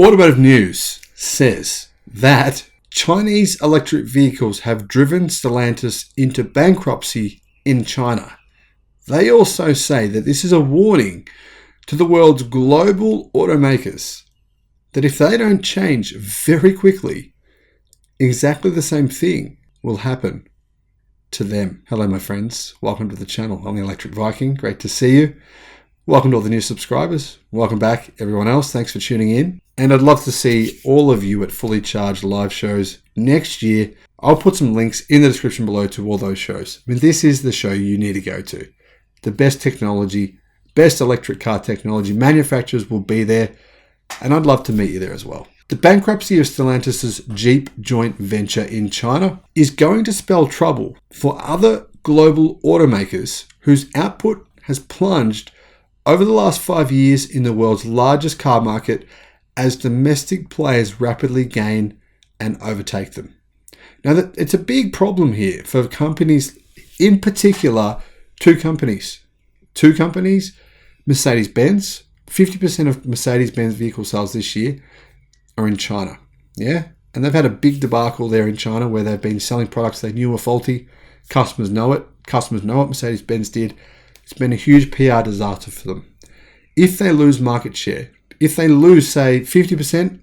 Automotive News says that Chinese electric vehicles have driven Stellantis into bankruptcy in China. They also say that this is a warning to the world's global automakers that if they don't change very quickly, exactly the same thing will happen to them. Hello, my friends. Welcome to the channel. I'm the Electric Viking. Great to see you. Welcome to all the new subscribers. Welcome back, everyone else. Thanks for tuning in. And I'd love to see all of you at Fully Charged live shows next year. I'll put some links in the description below to all those shows. I mean, this is the show you need to go to. The best technology, best electric car technology. Manufacturers will be there, and I'd love to meet you there as well. The bankruptcy of Stellantis' Jeep joint venture in China is going to spell trouble for other global automakers whose output has plunged over the last 5 years in the world's largest car market as domestic players rapidly gain and overtake them. Now, it's a big problem here for companies, in particular, two companies, Mercedes-Benz. 50% of Mercedes-Benz vehicle sales this year are in China. Yeah. And they've had a big debacle there in China where they've been selling products they knew were faulty. Customers know it. Customers know what Mercedes-Benz did. It's been a huge PR disaster for them. If they lose market share, if they lose, say, 50%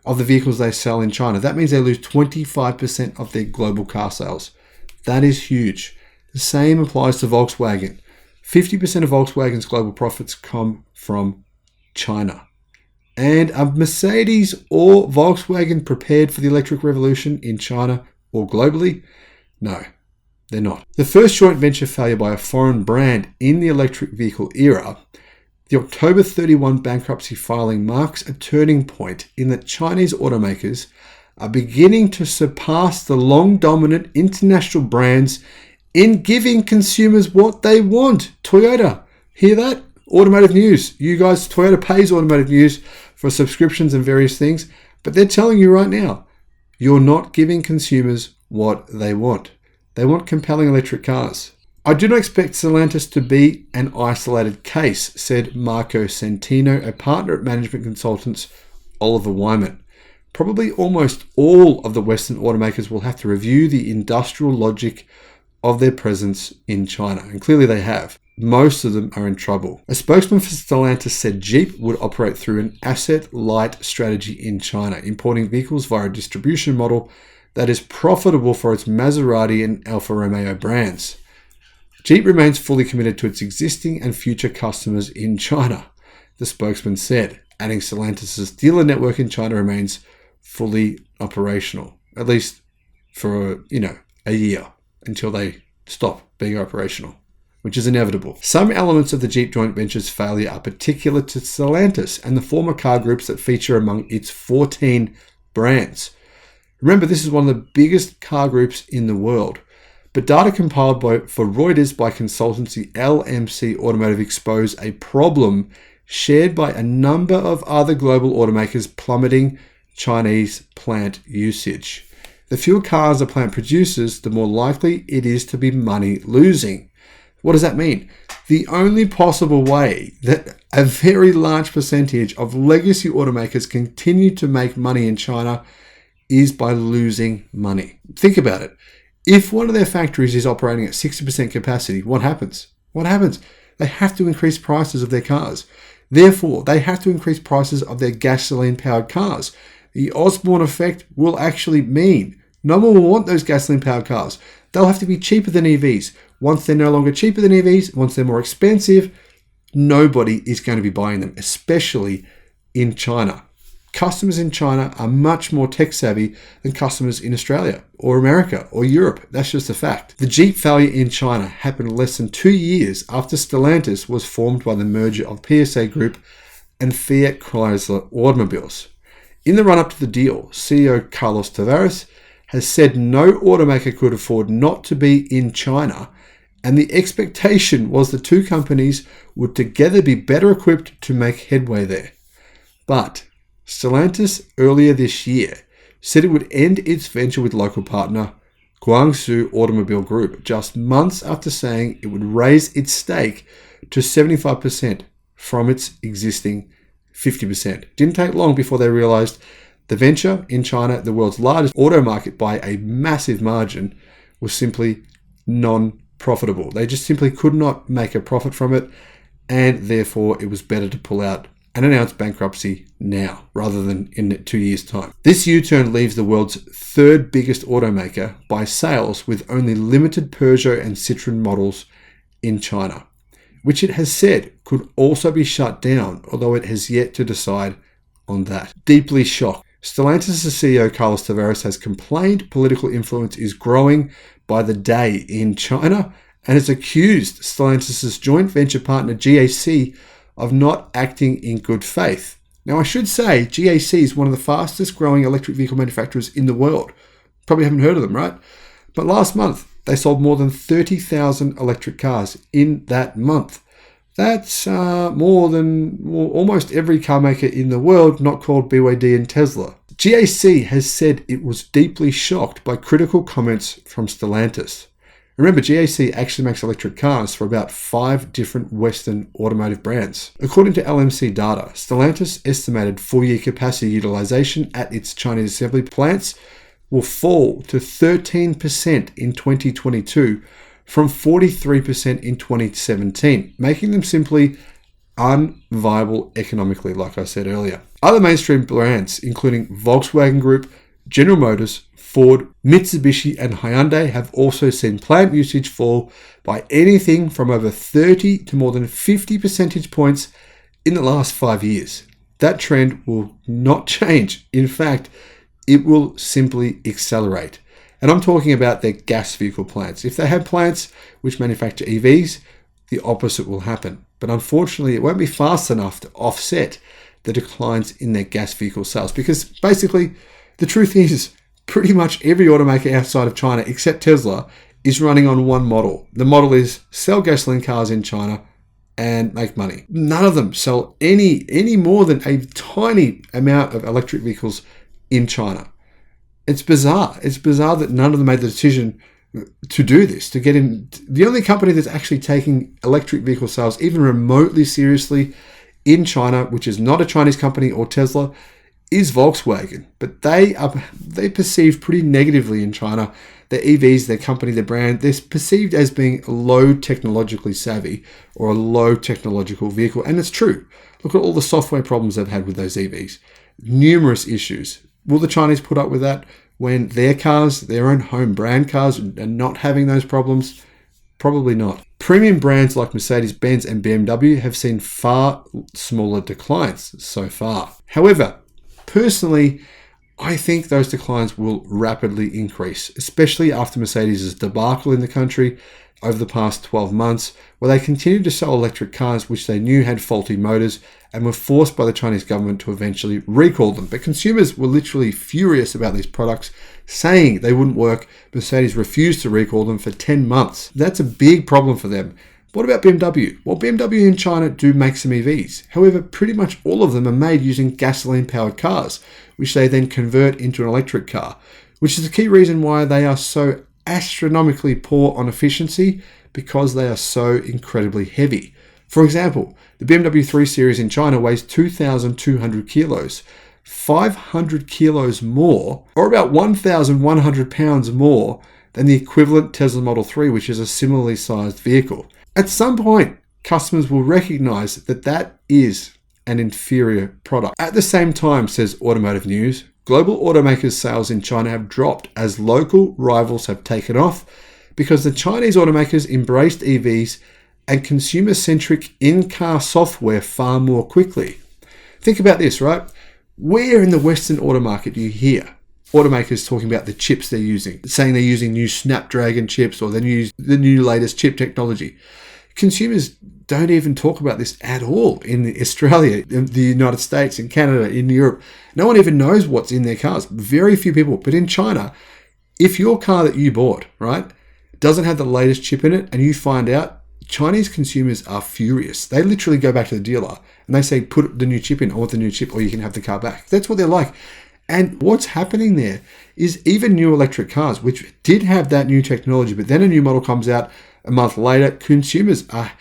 of the vehicles they sell in China, that means they lose 25% of their global car sales. That is huge. The same applies to Volkswagen. 50% of Volkswagen's global profits come from China. And are Mercedes or Volkswagen prepared for the electric revolution in China or globally? No, they're not. The first joint venture failure by a foreign brand in the electric vehicle era, the October 31 bankruptcy filing marks a turning point in that Chinese automakers are beginning to surpass the long dominant international brands in giving consumers what they want. Toyota, hear that? Automotive News. You guys, Toyota pays Automotive News for subscriptions and various things, but they're telling you right now, you're not giving consumers what they want. They want compelling electric cars. I do not expect Stellantis to be an isolated case, said Marco Centino, a partner at management consultants Oliver Wyman. Probably almost all of the Western automakers will have to review the industrial logic of their presence in China, and clearly they have. Most of them are in trouble. A spokesman for Stellantis said Jeep would operate through an asset-light strategy in China, importing vehicles via a distribution model that is profitable for its Maserati and Alfa Romeo brands. Jeep remains fully committed to its existing and future customers in China, the spokesman said, adding Stellantis' dealer network in China remains fully operational, at least for, a year until they stop being operational, which is inevitable. Some elements of the Jeep joint venture's failure are particular to Stellantis and the former car groups that feature among its 14 brands. Remember, this is one of the biggest car groups in the world. But data compiled for Reuters by consultancy LMC Automotive expose a problem shared by a number of other global automakers plummeting Chinese plant usage. The fewer cars a plant produces, the more likely it is to be money losing. What does that mean? The only possible way that a very large percentage of legacy automakers continue to make money in China is by losing money. Think about it. If one of their factories is operating at 60% capacity, what happens? They have to increase prices of their cars. Therefore, they have to increase prices of their gasoline-powered cars. The Osborne effect will actually mean no one will want those gasoline-powered cars. They'll have to be cheaper than EVs. Once they're no longer cheaper than EVs, once they're more expensive, nobody is going to be buying them, especially in China. Customers in China are much more tech savvy than customers in Australia or America or Europe. That's just a fact. The Jeep failure in China happened less than 2 years after Stellantis was formed by the merger of PSA Group and Fiat Chrysler Automobiles. In the run-up to the deal, CEO Carlos Tavares has said no automaker could afford not to be in China, and the expectation was the two companies would together be better equipped to make headway there. But Stellantis earlier this year said it would end its venture with local partner Guangzhou Automobile Group just months after saying it would raise its stake to 75% from its existing 50%. Didn't take long before they realized the venture in China, the world's largest auto market by a massive margin, was simply non-profitable. They just simply could not make a profit from it, and therefore it was better to pull out and announce bankruptcy now rather than in 2 years' time. This U-turn leaves the world's third biggest automaker by sales with only limited Peugeot and Citroën models in China, which it has said could also be shut down, although it has yet to decide on that. Deeply shocked. Stellantis CEO Carlos Tavares has complained political influence is growing by the day in China and has accused Stellantis' joint venture partner GAC of not acting in good faith. Now, I should say GAC is one of the fastest growing electric vehicle manufacturers in the world. Probably haven't heard of them, right? But last month, they sold more than 30,000 electric cars in that month. That's more than almost every car maker in the world not called BYD and Tesla. GAC has said it was deeply shocked by critical comments from Stellantis. Remember, GAC actually makes electric cars for about 5 different Western automotive brands. According to LMC data, Stellantis estimated full-year capacity utilization at its Chinese assembly plants will fall to 13% in 2022 from 43% in 2017, making them simply unviable economically, like I said earlier. Other mainstream brands, including Volkswagen Group, General Motors, Ford, Mitsubishi, and Hyundai, have also seen plant usage fall by anything from over 30 to more than 50 percentage points in the last 5 years. That trend will not change. In fact, it will simply accelerate. And I'm talking about their gas vehicle plants. If they have plants which manufacture EVs, the opposite will happen. But unfortunately, it won't be fast enough to offset the declines in their gas vehicle sales, because basically the truth is pretty much every automaker outside of China except Tesla is running on one model. The model is sell gasoline cars in China and make money. None of them sell any more than a tiny amount of electric vehicles in China. It's bizarre. It's bizarre that none of them made the decision to do this, to get in. The only company that's actually taking electric vehicle sales even remotely seriously in China, which is not a Chinese company or Tesla, is Volkswagen. But they're perceived pretty negatively in China. Their EVs, their company, their brand, they're perceived as being low technologically savvy or a low technological vehicle. And it's true. Look at all the software problems they've had with those EVs. Numerous issues. Will the Chinese put up with that when their cars, their own home brand cars, are not having those problems? Probably not. Premium brands like Mercedes-Benz and BMW have seen far smaller declines so far. However, personally, I think those declines will rapidly increase, especially after Mercedes' debacle in the country over the past 12 months, where they continued to sell electric cars which they knew had faulty motors and were forced by the Chinese government to eventually recall them. But consumers were literally furious about these products, saying they wouldn't work. Mercedes refused to recall them for 10 months. That's a big problem for them. What about BMW? Well, BMW in China do make some EVs. However, pretty much all of them are made using gasoline-powered cars, which they then convert into an electric car, which is the key reason why they are so astronomically poor on efficiency, because they are so incredibly heavy. For example, the BMW 3 Series in China weighs 2,200 kilos, 500 kilos more, or about 1,100 pounds more than the equivalent Tesla Model 3, which is a similarly sized vehicle. At some point, customers will recognize that that is an inferior product. At the same time, says Automotive News, global automakers' sales in China have dropped as local rivals have taken off because the Chinese automakers embraced EVs and consumer-centric in-car software far more quickly. Think about this, right? Where in the Western auto market do you hear automakers talking about the chips they're using, saying they're using new Snapdragon chips or the new latest chip technology? Consumers don't even talk about this at all in Australia, in the United States, in Canada, in Europe. No one even knows what's in their cars. Very few people. But in China, if your car that you bought, right, doesn't have the latest chip in it and you find out, Chinese consumers are furious. They literally go back to the dealer and they say, put the new chip in, I want the new chip, or you can have the car back. That's what they're like. And what's happening there is even new electric cars, which did have that new technology, but then a new model comes out a month later, consumers are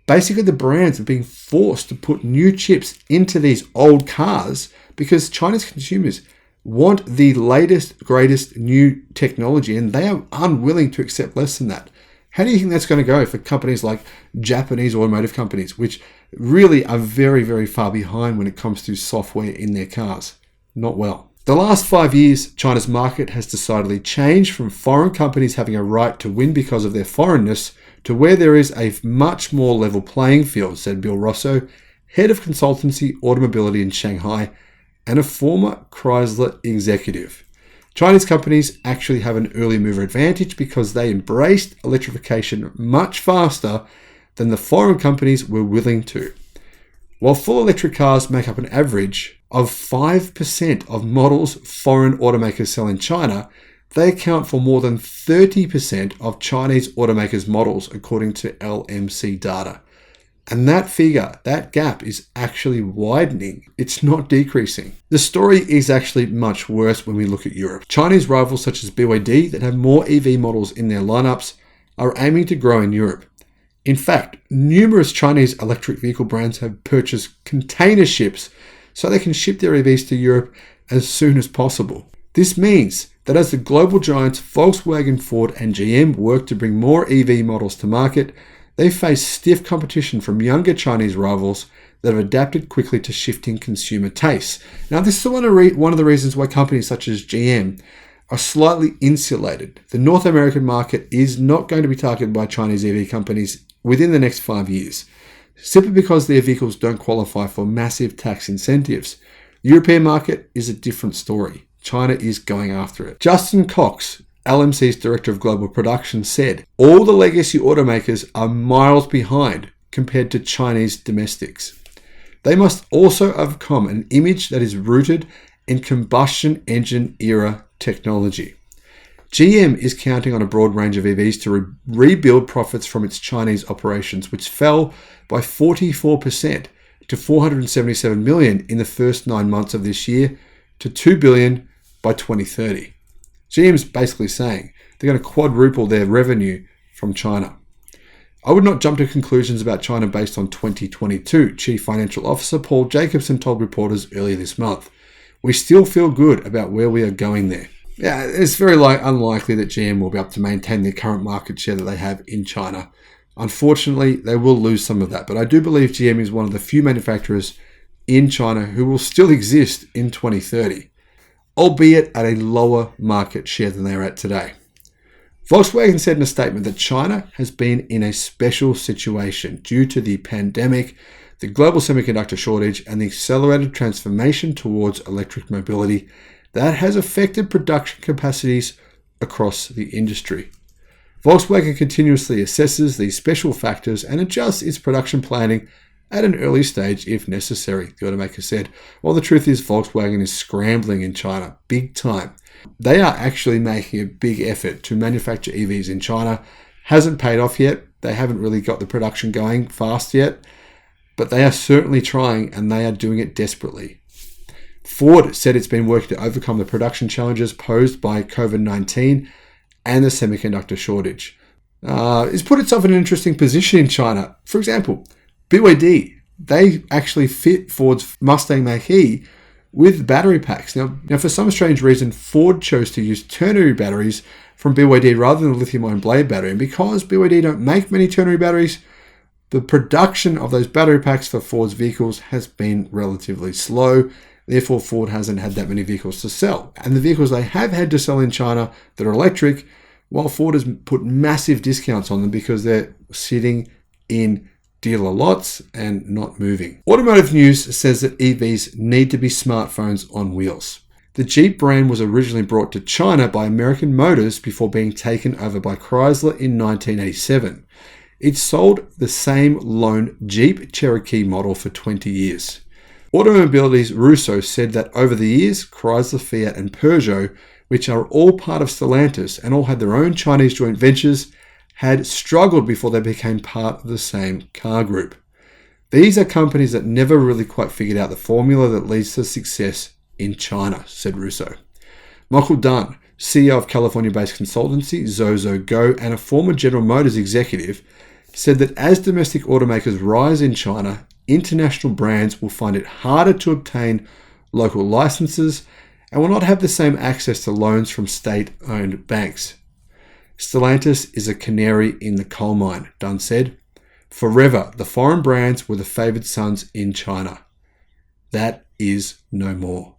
Basically, the brands are being forced to put new chips into these old cars because Chinese consumers want the latest, greatest new technology, and they are unwilling to accept less than that. How do you think that's going to go for companies like Japanese automotive companies, which really are very, very far behind when it comes to software in their cars? Not well. The last 5 years, China's market has decidedly changed from foreign companies having a right to win because of their foreignness to where there is a much more level playing field, said Bill Rosso, head of consultancy automobility in Shanghai and a former Chrysler executive. Chinese companies actually have an early mover advantage because they embraced electrification much faster than the foreign companies were willing to. While full electric cars make up an average of 5% of models foreign automakers sell in China, they account for more than 30% of Chinese automakers' models, according to LMC data. And that figure, that gap is actually widening. It's not decreasing. The story is actually much worse when we look at Europe. Chinese rivals such as BYD that have more EV models in their lineups are aiming to grow in Europe. In fact, numerous Chinese electric vehicle brands have purchased container ships so they can ship their EVs to Europe as soon as possible. This means that as the global giants Volkswagen, Ford, and GM work to bring more EV models to market, they face stiff competition from younger Chinese rivals that have adapted quickly to shifting consumer tastes. Now, this is one of the reasons why companies such as GM are slightly insulated. The North American market is not going to be targeted by Chinese EV companies within the next 5 years, simply because their vehicles don't qualify for massive tax incentives. The European market is a different story. China is going after it. Justin Cox, LMC's Director of Global Production, said, all the legacy automakers are miles behind compared to Chinese domestics. They must also overcome an image that is rooted in combustion engine era technology. GM is counting on a broad range of EVs to rebuild profits from its Chinese operations, which fell by 44% to $477 million in the first 9 months of this year to $2 billion by 2030. GM's basically saying they're going to quadruple their revenue from China. I would not jump to conclusions about China based on 2022, Chief Financial Officer Paul Jacobson told reporters earlier this month. We still feel good about where we are going there. Yeah, it's very unlikely that GM will be able to maintain their current market share that they have in China. Unfortunately, they will lose some of that, but I do believe GM is one of the few manufacturers in China who will still exist in 2030, albeit at a lower market share than they are at today. Volkswagen said in a statement that China has been in a special situation due to the pandemic, the global semiconductor shortage, and the accelerated transformation towards electric mobility that has affected production capacities across the industry. Volkswagen continuously assesses these special factors and adjusts its production planning at an early stage if necessary, the automaker said. Well, the truth is Volkswagen is scrambling in China, big time. They are actually making a big effort to manufacture EVs in China. Hasn't paid off yet. They haven't really got the production going fast yet, but they are certainly trying, and they are doing it desperately. Ford said it's been working to overcome the production challenges posed by COVID-19 and the semiconductor shortage. It's put itself in an interesting position in China. For example, BYD, they actually fit Ford's Mustang Mach-E with battery packs. Now, for some strange reason, Ford chose to use ternary batteries from BYD rather than a lithium-ion blade battery. And because BYD don't make many ternary batteries, the production of those battery packs for Ford's vehicles has been relatively slow. Therefore, Ford hasn't had that many vehicles to sell. And the vehicles they have had to sell in China that are electric, well, Ford has put massive discounts on them because they're sitting in dealer lots and not moving. Automotive News says that EVs need to be smartphones on wheels. The Jeep brand was originally brought to China by American Motors before being taken over by Chrysler in 1987. It sold the same lone Jeep Cherokee model for 20 years. Automobility's Russo said that over the years, Chrysler, Fiat, and Peugeot, which are all part of Stellantis and all had their own Chinese joint ventures, had struggled before they became part of the same car group. These are companies that never really quite figured out the formula that leads to success in China, said Russo. Michael Dunn, CEO of California-based consultancy Zozo Go and a former General Motors executive, said that as domestic automakers rise in China, international brands will find it harder to obtain local licenses and will not have the same access to loans from state-owned banks. Stellantis is a canary in the coal mine, Dunn said. Forever, the foreign brands were the favoured sons in China. That is no more.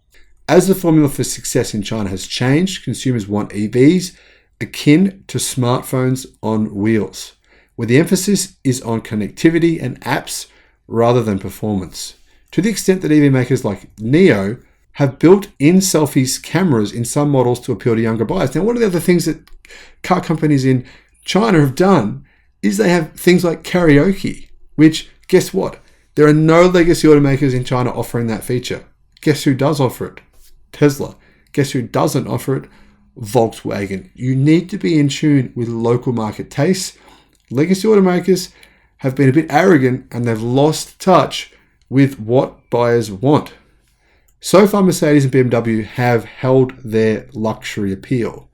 As the formula for success in China has changed, consumers want EVs akin to smartphones on wheels, where the emphasis is on connectivity and apps rather than performance. To the extent that EV makers like NIO have built-in selfies cameras in some models to appeal to younger buyers. Now, one of the other things that car companies in China have done is they have things like karaoke, which, guess what? There are no legacy automakers in China offering that feature. Guess who does offer it? Tesla. Guess who doesn't offer it? Volkswagen. You need to be in tune with local market tastes. Legacy automakers have been a bit arrogant and they've lost touch with what buyers want. So far, Mercedes and BMW have held their luxury appeal,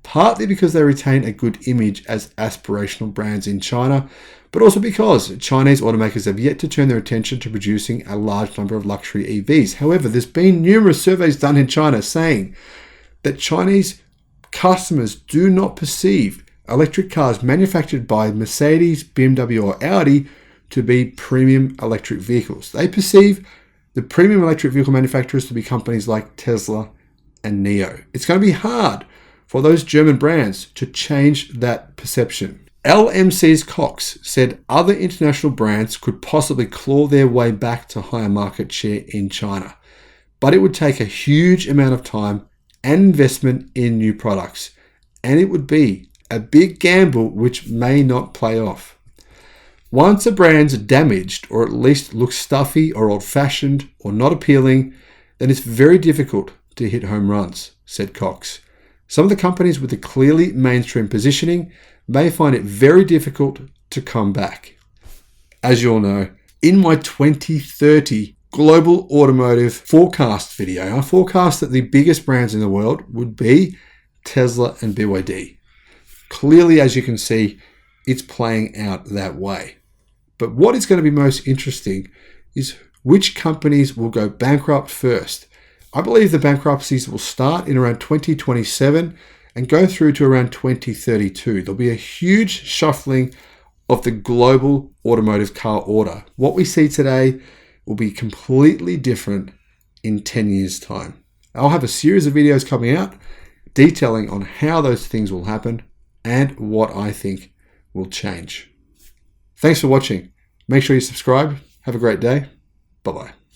partly because they retain a good image as aspirational brands in China, but also because Chinese automakers have yet to turn their attention to producing a large number of luxury EVs. However, there's been numerous surveys done in China saying that Chinese customers do not perceive electric cars manufactured by Mercedes, BMW, or Audi to be premium electric vehicles. They perceive the premium electric vehicle manufacturers to be companies like Tesla and NIO. It's going to be hard for those German brands to change that perception. LMC's Cox said other international brands could possibly claw their way back to higher market share in China, but it would take a huge amount of time and investment in new products, and it would be a big gamble which may not play off. Once a brand's damaged or at least looks stuffy or old-fashioned or not appealing, then it's very difficult to hit home runs, said Cox. Some of the companies with a clearly mainstream positioning may find it very difficult to come back. As you all know, in my 2030 global automotive forecast video, I forecast that the biggest brands in the world would be Tesla and BYD. Clearly, as you can see, it's playing out that way. But what is going to be most interesting is which companies will go bankrupt first. I believe the bankruptcies will start in around 2027 and go through to around 2032. There'll be a huge shuffling of the global automotive car order. What we see today will be completely different in 10 years' time. I'll have a series of videos coming out detailing on how those things will happen and what I think will change. Thanks for watching. Make sure you subscribe. Have a great day. Bye-bye.